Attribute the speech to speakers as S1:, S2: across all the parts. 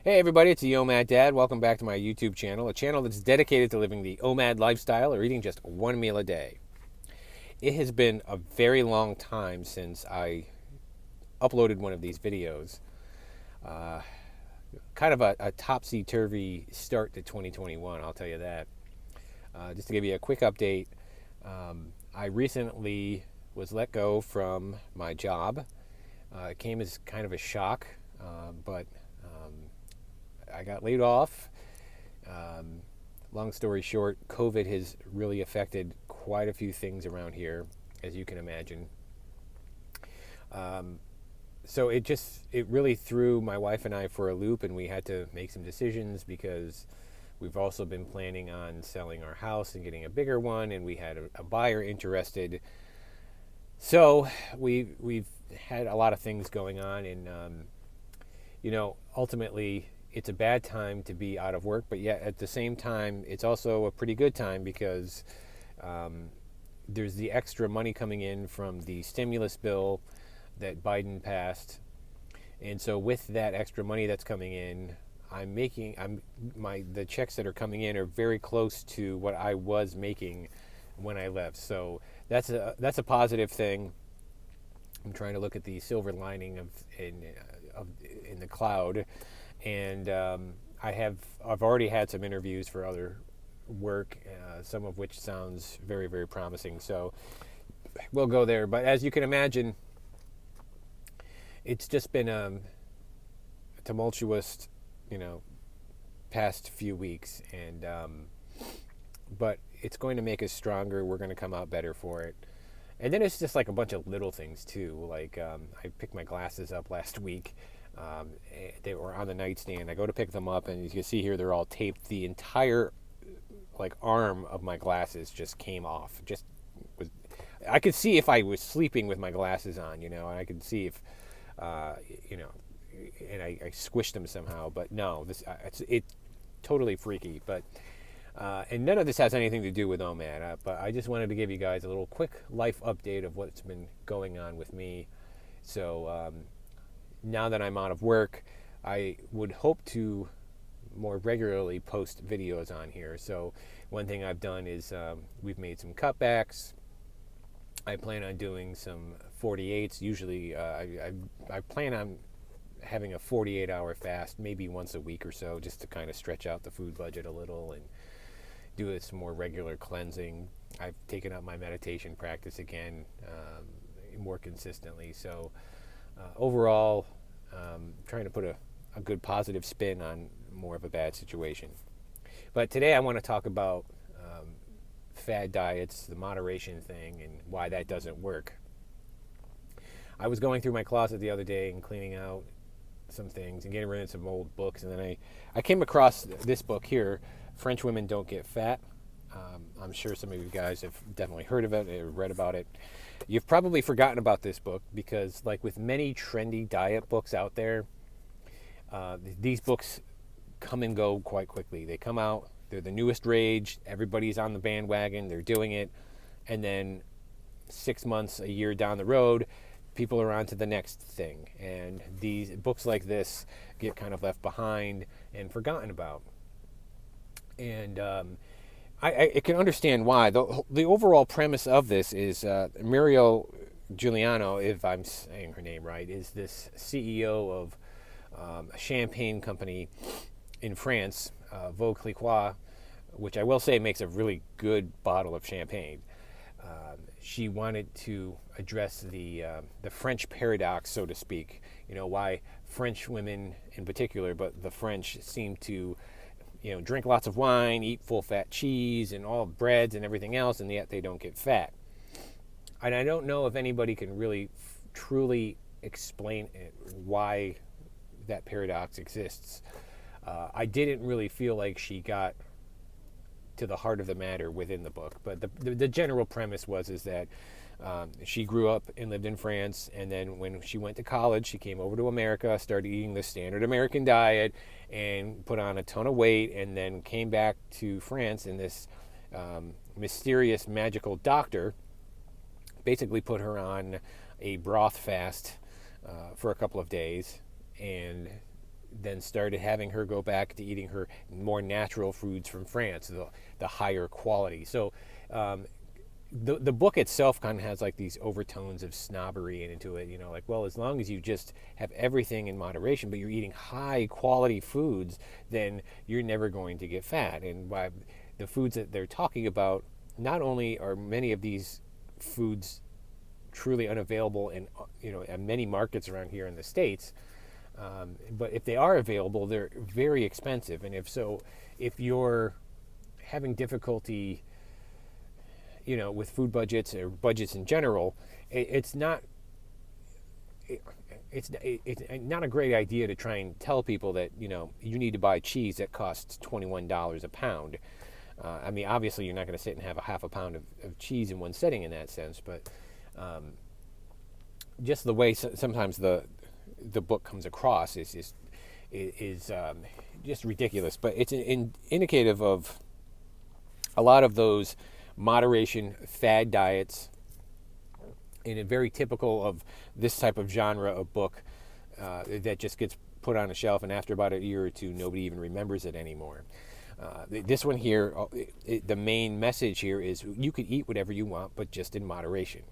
S1: Hey everybody, it's the OMAD Dad. Welcome back to my YouTube channel, a channel that's dedicated to living the OMAD lifestyle or eating just one meal a day. It has been a very long time since I uploaded one of these videos. Uh, Kind of a topsy-turvy start to 2021, I'll tell you that. Just to give you a quick update, I recently was let go from my job. It came as kind of a shock, but I got laid off. Um, Long story short, COVID has really affected quite a few things around here, as you can imagine. Um, so it really threw my wife and I for a loop, and we had to make some decisions because we've also been planning on selling our house and getting a bigger one, and we had a buyer interested. So we've had a lot of things going on, and ultimately it's a bad time to be out of work, but yet at the same time, it's also a pretty good time because um, there's the extra money coming in from the stimulus bill that Biden passed, and so with that extra money that's coming in, the checks that are coming in are very close to what I was making when I left. So that's a positive thing. I'm trying to look at the silver lining in the cloud, and I've already had some interviews for other work, some of which sounds very, very promising. So we'll go there. But as you can imagine, it's just been a tumultuous, you know, past few weeks, and but it's going to make us stronger. We're going to come out better for it. And then it's just like a bunch of little things too. Like I picked my glasses up last week. They were on the nightstand. I go to pick them up, and you can see here they're all taped. The entire like arm of my glasses just came off. Just was, I could see if I was sleeping with my glasses on, and I could see if, uh, you know, and I squished them somehow. But no, it's totally freaky. But and none of this has anything to do with OMAD, but I just wanted to give you guys a little quick life update of what's been going on with me. So now that I'm out of work, I would hope to more regularly post videos on here. So one thing I've done is we've made some cutbacks. I plan on doing some 48s. Usually I plan on having a 48-hour fast, maybe once a week or so, just to kind of stretch out the food budget a little and do some more regular cleansing. I've taken up my meditation practice again more consistently. So overall, trying to put a good positive spin on more of a bad situation. But today I want to talk about fad diets, the moderation thing, and why that doesn't work. I was going through my closet the other day and cleaning out some things and getting rid of some old books, and then I came across this book here, French Women Don't Get Fat. I'm sure some of you guys have definitely heard of it or read about it. You've probably forgotten about this book because, like with many trendy diet books out there, these books come and go quite quickly. They come out, they're the newest rage, everybody's on the bandwagon, they're doing it, and then 6 months, a year down the road, people are on to the next thing. And these books like this get kind of left behind and forgotten about. And I can understand why. The overall premise of this is Muriel Giuliano, if I'm saying her name right, is this CEO of a champagne company in France, Vauclitois, which I will say makes a really good bottle of champagne. She wanted to address the French paradox, so to speak. Why French women in particular, but the French seem to drink lots of wine, eat full-fat cheese and all breads and everything else, and yet they don't get fat. And I don't know if anybody can really truly explain why that paradox exists. I didn't really feel like she got to the heart of the matter within the book, but the general premise is that she grew up and lived in France, and then when she went to college, she came over to America, started eating the standard American diet, and put on a ton of weight, and then came back to France, and this mysterious magical doctor basically put her on a broth fast for a couple of days, and then started having her go back to eating her more natural foods from France, the higher quality. So the book itself kind of has like these overtones of snobbery into it, like, well, as long as you just have everything in moderation, but you're eating high quality foods, then you're never going to get fat. And why the foods that they're talking about, not only are many of these foods truly unavailable in many markets around here in the States, but if they are available, they're very expensive. And if you're having difficulty with food budgets or budgets in general, it's not a great idea to try and tell people that you need to buy cheese that costs $21 a pound. I mean, obviously you're not going to sit and have a half a pound of cheese in one setting in that sense, but just the way sometimes the book comes across is just ridiculous. But it's indicative of a lot of those moderation fad diets, and a very typical of this type of genre of book that just gets put on a shelf, and after about a year or two, nobody even remembers it anymore. This one here, the main message here is you can eat whatever you want, but just in moderation.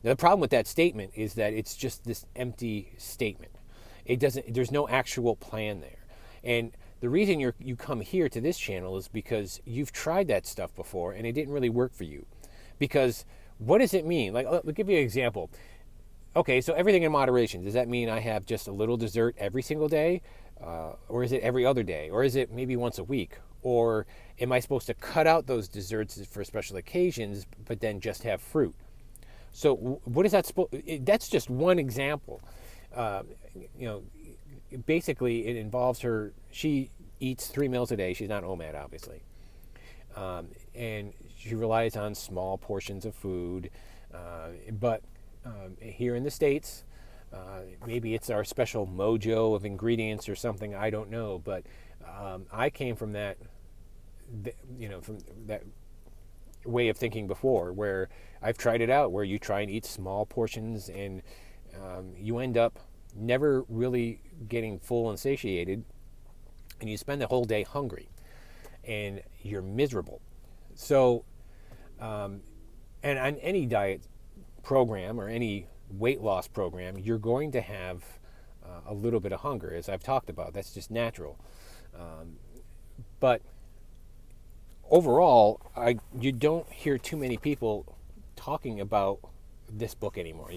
S1: Now, the problem with that statement is that it's just this empty statement. There's no actual plan there. And the reason you come here to this channel is because you've tried that stuff before and it didn't really work for you. Because what does it mean? Like, I'll give you an example. Okay, so everything in moderation. Does that mean I have just a little dessert every single day? Or is it every other day? Or is it maybe once a week? Or am I supposed to cut out those desserts for special occasions, but then just have fruit? So what is that supposed? That's just one example. Basically, it involves her. She eats 3 meals a day. She's not OMAD, obviously, and she relies on small portions of food. But here in the States, maybe it's our special mojo of ingredients or something. I don't know, but I came from that, from that way of thinking before, where I've tried it out, where you try and eat small portions and you end up never really getting full and satiated, and you spend the whole day hungry and you're miserable. So and on any diet program or any weight loss program, you're going to have a little bit of hunger, as I've talked about. That's just natural. But overall, you don't hear too many people talking about this book anymore.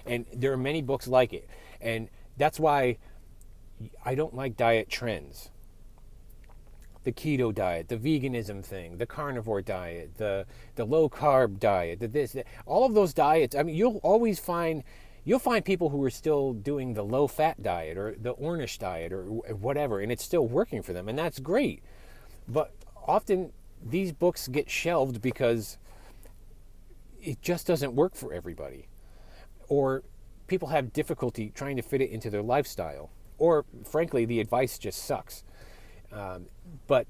S1: And there are many books like it. And that's why I don't like diet trends. The keto diet, the veganism thing, the carnivore diet, the low carb diet, all of those diets. I mean, you'll find people who are still doing the low fat diet or the Ornish diet or whatever, and it's still working for them, and that's great. But often these books get shelved because it just doesn't work for everybody, or people have difficulty trying to fit it into their lifestyle, or frankly, the advice just sucks. But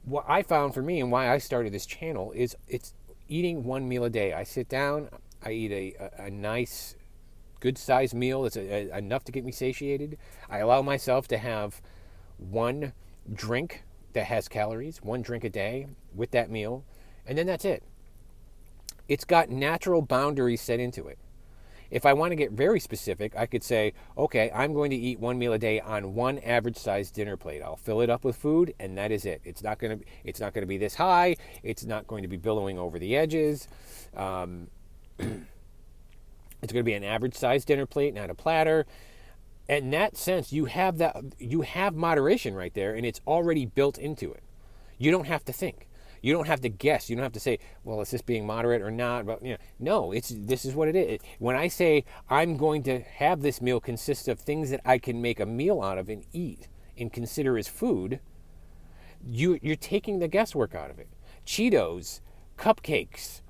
S1: what I found for me and why I started this channel is it's eating 1 meal a day. I sit down, I eat a nice, good-sized meal that's enough to get me satiated. I allow myself to have one drink that has calories, one drink a day with that meal, and then that's it. It's got natural boundaries set into it. If I want to get very specific, I could say, okay, I'm going to eat 1 meal a day on one average-sized dinner plate. I'll fill it up with food, and that is it. It's not going to be this high. It's not going to be billowing over the edges. It's going to be an average-sized dinner plate, not a platter. In that sense, you have moderation right there, and it's already built into it. You don't have to think. You don't have to guess. You don't have to say, well, is this being moderate or not? But no, this is what it is. When I say I'm going to have this meal consist of things that I can make a meal out of and eat and consider as food, you're taking the guesswork out of it. Cheetos, cupcakes,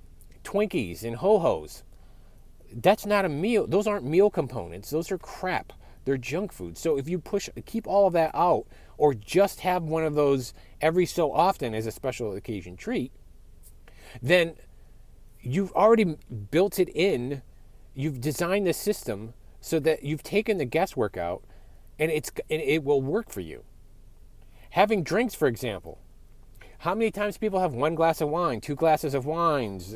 S1: Twinkies, and Ho-Hos. That's not a meal. Those aren't meal components. Those are crap. They're junk food. So if you keep all of that out, or just have one of those every so often as a special occasion treat, then you've already built it in. You've designed the system so that you've taken the guesswork out, and it will work for you. Having drinks, for example. How many times people have one glass of wine, two glasses of wines,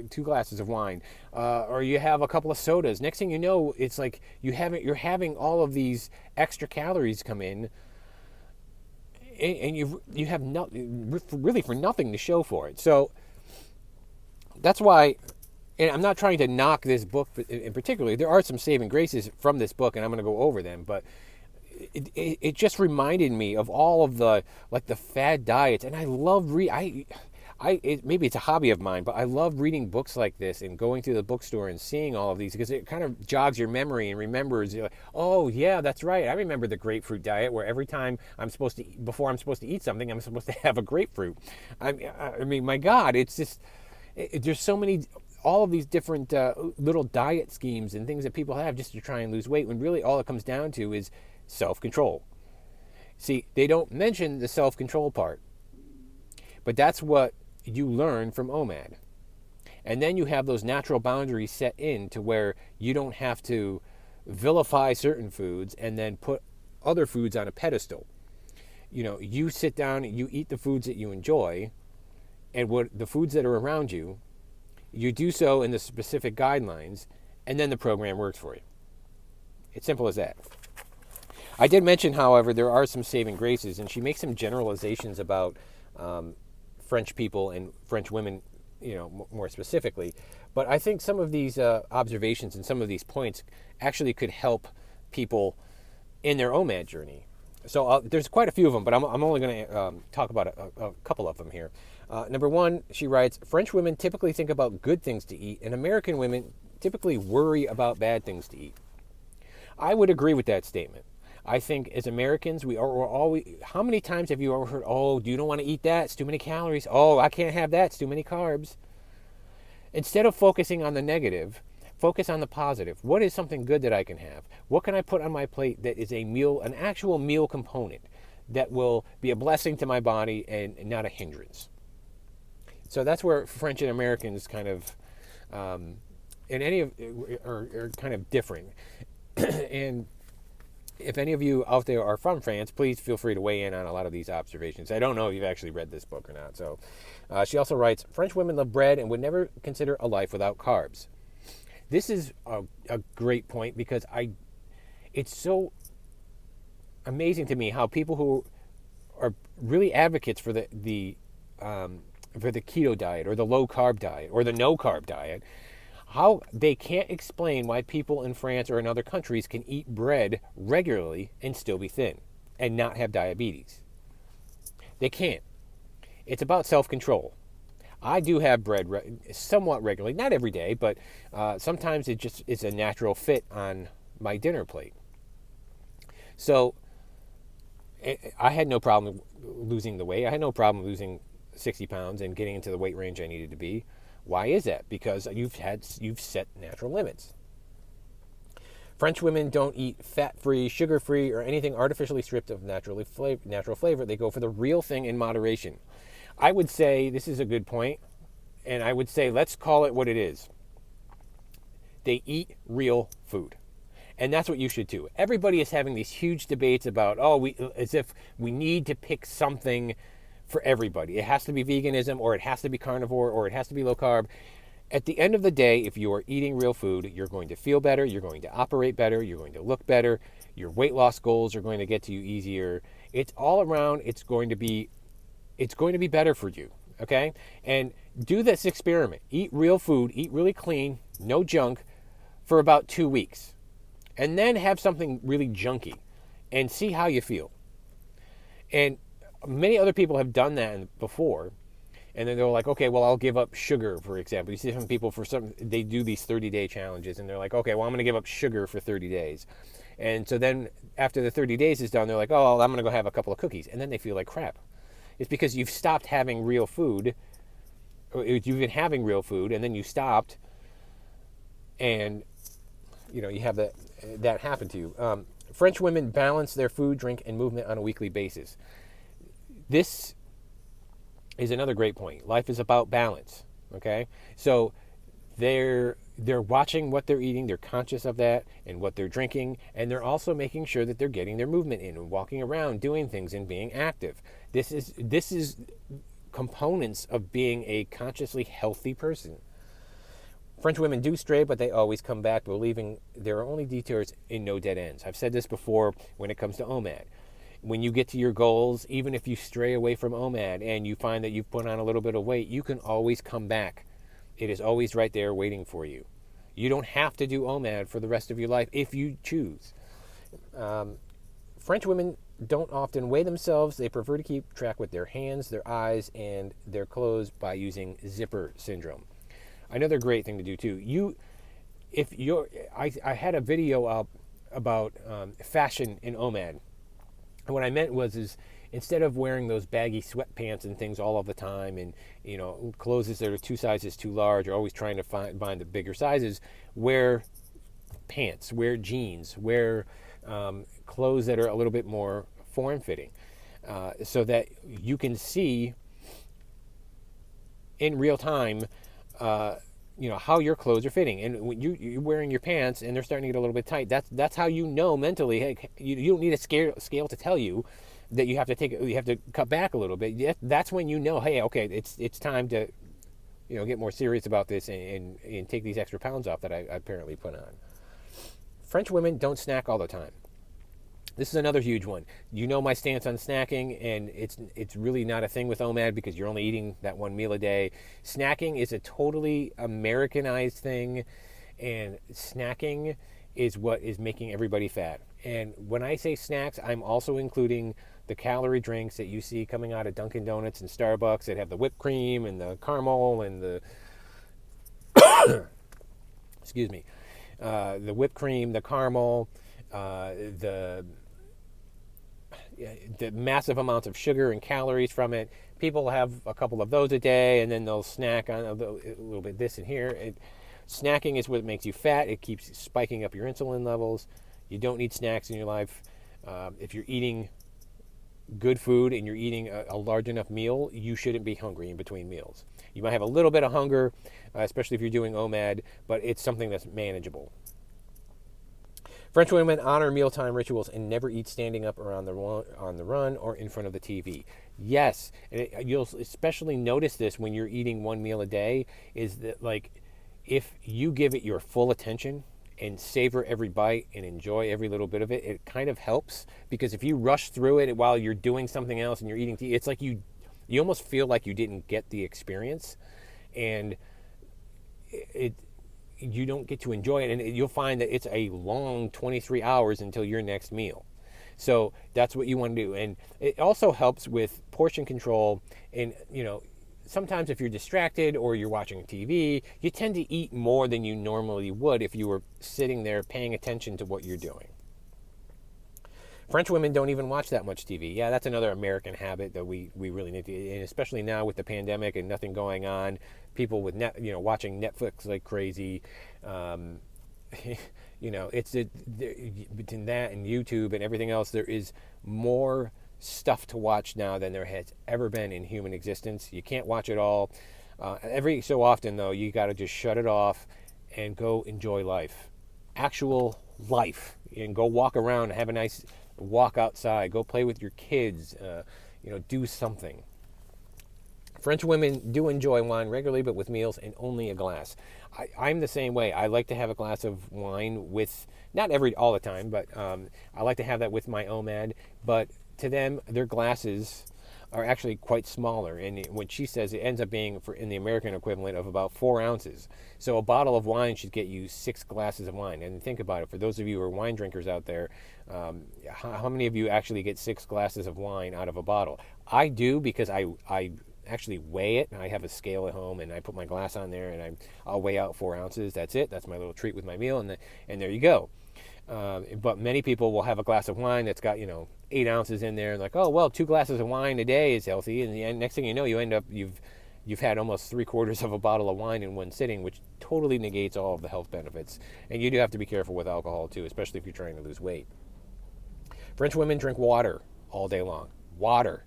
S1: two glasses of wine, or you have a couple of sodas. Next thing you know, it's like you're having all of these extra calories come in, and you have really for nothing to show for it. So that's why, and I'm not trying to knock this book in particular. There are some saving graces from this book, and I'm going to go over them, but it just reminded me of all of the fad diets, and I love maybe it's a hobby of mine, but I love reading books like this and going to the bookstore and seeing all of these, because it kind of jogs your memory and remembers, you're like, oh yeah, that's right, I remember the grapefruit diet, where every time before I'm supposed to eat something, I'm supposed to have a grapefruit. I mean, my God, it's just there's so many, all of these different little diet schemes and things that people have just to try and lose weight, when really all it comes down to is self-control. See, they don't mention the self-control part, but that's what you learn from OMAD. And then you have those natural boundaries set in to where you don't have to vilify certain foods and then put other foods on a pedestal. You sit down and you eat the foods that you enjoy, and the foods that are around you, you do so in the specific guidelines, and then the program works for you. It's simple as that. I did mention, however, there are some saving graces, and she makes some generalizations about French people and French women, more specifically. But I think some of these observations and some of these points actually could help people in their OMAD journey. So there's quite a few of them, but I'm only going to talk about a couple of them here. Number one, she writes, French women typically think about good things to eat, and American women typically worry about bad things to eat. I would agree with that statement. I think as Americans, we're always, how many times have you ever heard, oh, you don't want to eat that, it's too many calories. Oh, I can't have that, it's too many carbs. Instead of focusing on the negative, focus on the positive. What is something good that I can have? What can I put on my plate that is a meal, an actual meal component that will be a blessing to my body and not a hindrance? So that's where French and Americans kind of, are kind of differing. And if any of you out there are from France, please feel free to weigh in on a lot of these observations. I don't know if you've actually read this book or not. So she also writes, French women love bread and would never consider a life without carbs. This is a great point, because it's so amazing to me how people who are really advocates for the keto diet or the low carb diet or the no carb diet, how they can't explain why people in France or in other countries can eat bread regularly and still be thin and not have diabetes. They can't. It's about self-control. I do have bread somewhat regularly, not every day, but sometimes it just is a natural fit on my dinner plate. So I had no problem losing the weight. I had no problem losing 60 pounds and getting into the weight range I needed to be. Why is that? Because you've set natural limits. French women don't eat fat-free, sugar-free, or anything artificially stripped of natural flavor. They go for the real thing in moderation. I would say this is a good point, and I would say let's call it what it is. They eat real food. And that's what you should do. Everybody is having these huge debates about, as if we need to pick something for everybody. It has to be veganism, or it has to be carnivore, or it has to be low carb. At the end of the day, if you are eating real food, you're going to feel better, you're going to operate better, you're going to look better, your weight loss goals are going to get to you easier. It's all around, it's going to be better for you, okay? And do this experiment. Eat real food, eat really clean, no junk, for about 2 weeks. And then have something really junky and see how you feel. And many other people have done that before, and then they're like, okay, well, I'll give up sugar, for example. You see some people, they do these 30-day challenges, and they're like, okay, well, I'm going to give up sugar for 30 days. And so then after the 30 days is done, they're like, oh, well, I'm going to go have a couple of cookies. And then they feel like crap. It's because you've stopped having real food, or you've been having real food, and then you stopped, and you have that happen to you. French women balance their food, drink, and movement on a weekly basis. This is another great point. Life is about balance, okay? So They're watching what they're eating, they're conscious of that and what they're drinking, and they're also making sure that they're getting their movement in and walking around, doing things and being active. This is components of being a consciously healthy person. French women do stray, but they always come back, believing there are only detours and no dead ends. I've said this before when it comes to OMAD. When you get to your goals, even if you stray away from OMAD and you find that you've put on a little bit of weight, you can always come back. It is always right there waiting for you. You don't have to do OMAD for the rest of your life if you choose. French women don't often weigh themselves. They prefer to keep track with their hands, their eyes, and their clothes by using zipper syndrome. Another great thing to do too. I had a video up about fashion in OMAD. And what I meant is instead of wearing those baggy sweatpants and things all of the time, and clothes that are 2 sizes too large, or always trying to find the bigger sizes, wear pants, wear jeans, wear clothes that are a little bit more form-fitting, so that you can see in real time how your clothes are fitting. And when you're wearing your pants and they're starting to get a little bit tight, that's how you know mentally, hey, you don't need a scale to tell you that you have to cut back a little bit. That's when you know, hey, okay, it's time to get more serious about this and take these extra pounds off that I apparently put on. French women don't snack all the time. This is another huge one. You know my stance on snacking, and it's really not a thing with OMAD because you're only eating that one meal a day. Snacking is a totally Americanized thing, and snacking is what is making everybody fat. And when I say snacks, I'm also including the calorie drinks that you see coming out of Dunkin' Donuts and Starbucks that have the whipped cream and the caramel and the excuse me, the whipped cream, the caramel, the massive amounts of sugar and calories from it. People have a couple of those a day, and then they'll snack on a little bit this and here. Snacking is what makes you fat. It keeps spiking up your insulin levels. You don't need snacks in your life. If you're eating good food and you're eating a large enough meal, you shouldn't be hungry in between meals. You might have a little bit of hunger, especially if you're doing OMAD, but it's something that's manageable. French women honor mealtime rituals and never eat standing up or on the run or in front of the TV. Yes, and you'll especially notice this when you're eating one meal a day, is that if you give it your full attention and savor every bite and enjoy every little bit of it, it kind of helps, because if you rush through it while you're doing something else and you're eating tea, it's like you almost feel like you didn't get the experience, and you don't get to enjoy it, and you'll find that it's a long 23 hours until your next meal. So that's what you want to do. And it also helps with portion control. And sometimes if you're distracted or you're watching TV, you tend to eat more than you normally would if you were sitting there paying attention to what you're doing. French women don't even watch that much TV. Yeah, that's another American habit that we really need to, and especially now with the pandemic and nothing going on, people with watching Netflix like crazy. It's between that and YouTube and everything else, there is more stuff to watch now than there has ever been in human existence. You can't watch it all. Every so often, though, you got to just shut it off and go enjoy life, actual life, and go walk around and have a nice walk outside. Go play with your kids. Do something. French women do enjoy wine regularly, but with meals and only a glass. I'm the same way. I like to have a glass of wine with, not all the time, but I like to have that with my OMAD. But to them, their glasses are actually quite smaller. And what she says, it ends up being, in the American equivalent, of about 4 ounces. So a bottle of wine should get you 6 glasses of wine. And think about it. For those of you who are wine drinkers out there, how many of you actually get 6 glasses of wine out of a bottle? I do, because I actually weigh it. I have a scale at home, and I put my glass on there, and I'll weigh out 4 ounces. That's it. That's my little treat with my meal, and there you go. But many people will have a glass of wine that's got 8 ounces in there, and like, oh well, 2 glasses of wine a day is healthy, and the next thing you know, you end up you've had almost 3/4 of a bottle of wine in one sitting, which totally negates all of the health benefits. And you do have to be careful with alcohol too, especially if you're trying to lose weight. French women drink water all day long. Water.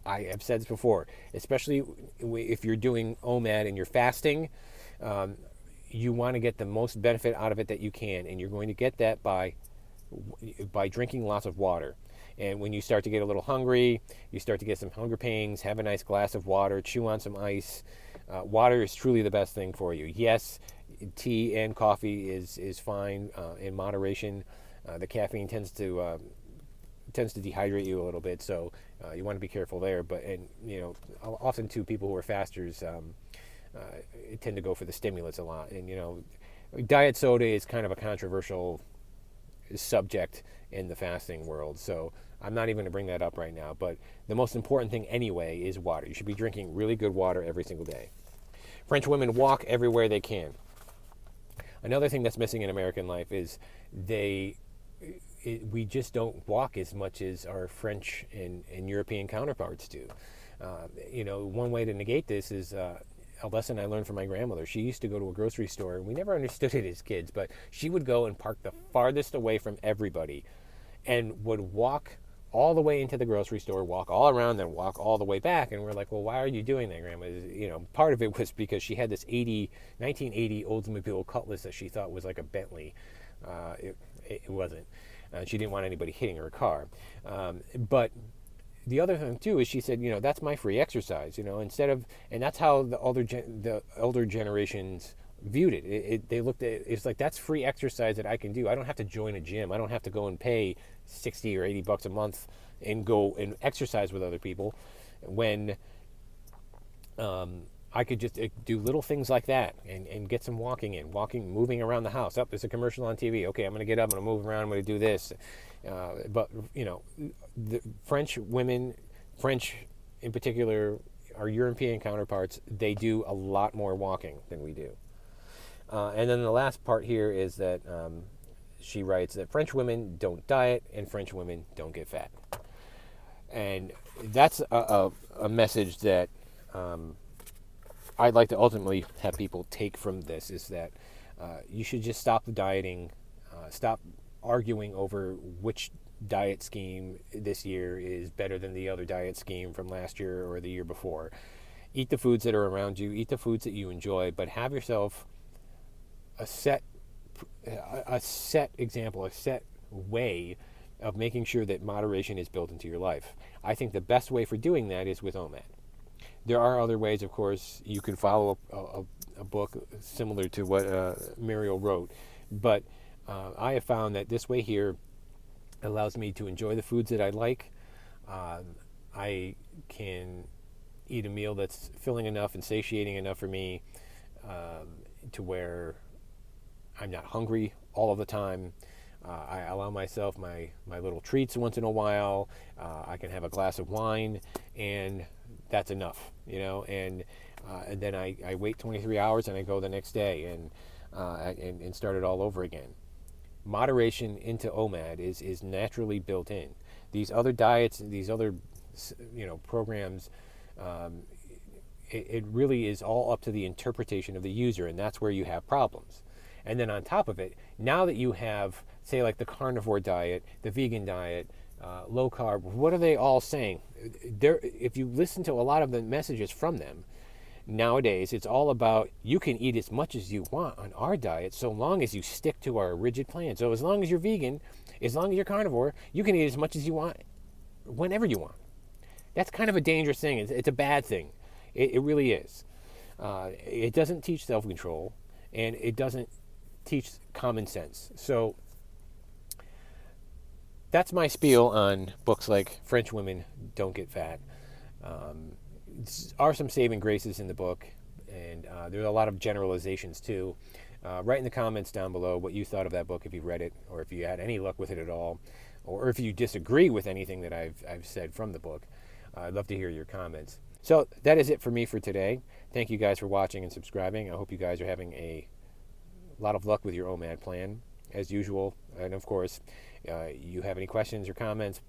S1: I have said this before, especially if you're doing OMAD and you're fasting. you want to get the most benefit out of it that you can, and you're going to get that by drinking lots of water. And when you start to get a little hungry, you start to get some hunger pangs, have a nice glass of water, chew on some ice. Water is truly the best thing for you. Yes, tea and coffee is fine in moderation. The caffeine tends to dehydrate you a little bit, so you want to be careful there. But often too, people who are fasters tend to go for the stimulants a lot. And diet soda is kind of a controversial subject in the fasting world, so I'm not even going to bring that up right now. But the most important thing anyway is water. You should be drinking really good water every single day. French women walk everywhere they can. Another thing that's missing in American life is we just don't walk as much as our French and European counterparts do. One way to negate this is a lesson I learned from my grandmother. She used to go to a grocery store, and we never understood it as kids, but she would go and park the farthest away from everybody and would walk all the way into the grocery store, walk all around, then walk all the way back. And we're like, well, why are you doing that, Grandma? Part of it was because she had this 1980 Oldsmobile Cutlass that she thought was like a Bentley. It wasn't. She didn't want anybody hitting her car. But the other thing too is she said, that's my free exercise. And that's how the older generations viewed it. They looked at it's like, that's free exercise that I can do. I don't have to join a gym. I don't have to go and pay $60 or $80 a month and go and exercise with other people, when I could just do little things like that and get some moving around the house. There's a commercial on TV. Okay, I'm going to get up, I'm going to move around, I'm going to do this. But the French women, French in particular, our European counterparts, they do a lot more walking than we do. And then the last part here is that she writes that French women don't diet and French women don't get fat. And that's a message that I'd like to ultimately have people take from this, is that you should just stop the dieting, stop arguing over which diet scheme this year is better than the other diet scheme from last year or the year before. Eat the foods that are around you, eat the foods that you enjoy, but have yourself a set example, a set way of making sure that moderation is built into your life. I think the best way for doing that is with OMAD. There are other ways, of course. You can follow a book similar to what Muriel wrote, but I have found that this way here allows me to enjoy the foods that I like. I can eat a meal that's filling enough and satiating enough for me to where I'm not hungry all of the time. I allow myself my little treats once in a while. I can have a glass of wine, and that's enough, and then I wait 23 hours and I go the next day and start it all over again. Moderation into OMAD is naturally built in. These other diets, these other programs, it really is all up to the interpretation of the user, and that's where you have problems. And then on top of it, now that you have, say, like the carnivore diet, the vegan diet, low carb, what are they all saying? If you listen to a lot of the messages from them, nowadays it's all about, you can eat as much as you want on our diet so long as you stick to our rigid plan. So as long as you're vegan, as long as you're carnivore, you can eat as much as you want whenever you want. That's kind of a dangerous thing. It's a bad thing. It really is. It doesn't teach self-control, and it doesn't teach common sense. So that's my spiel on books like French Women Don't Get Fat. Are some saving graces in the book, and there's a lot of generalizations too. Write in the comments down below what you thought of that book, if you read it, or if you had any luck with it at all, or if you disagree with anything that I've said from the book. I'd love to hear your comments. So that is it for me for today. Thank you guys for watching and subscribing. I hope you guys are having a lot of luck with your OMAD plan, as usual. And of course, you have any questions or comments,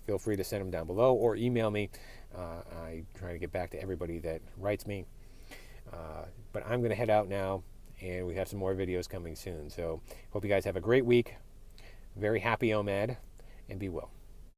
S1: feel free to send them down below or email me. I try to get back to everybody that writes me. But I'm going to head out now, and we have some more videos coming soon. So hope you guys have a great week. Very happy OMAD, and be well.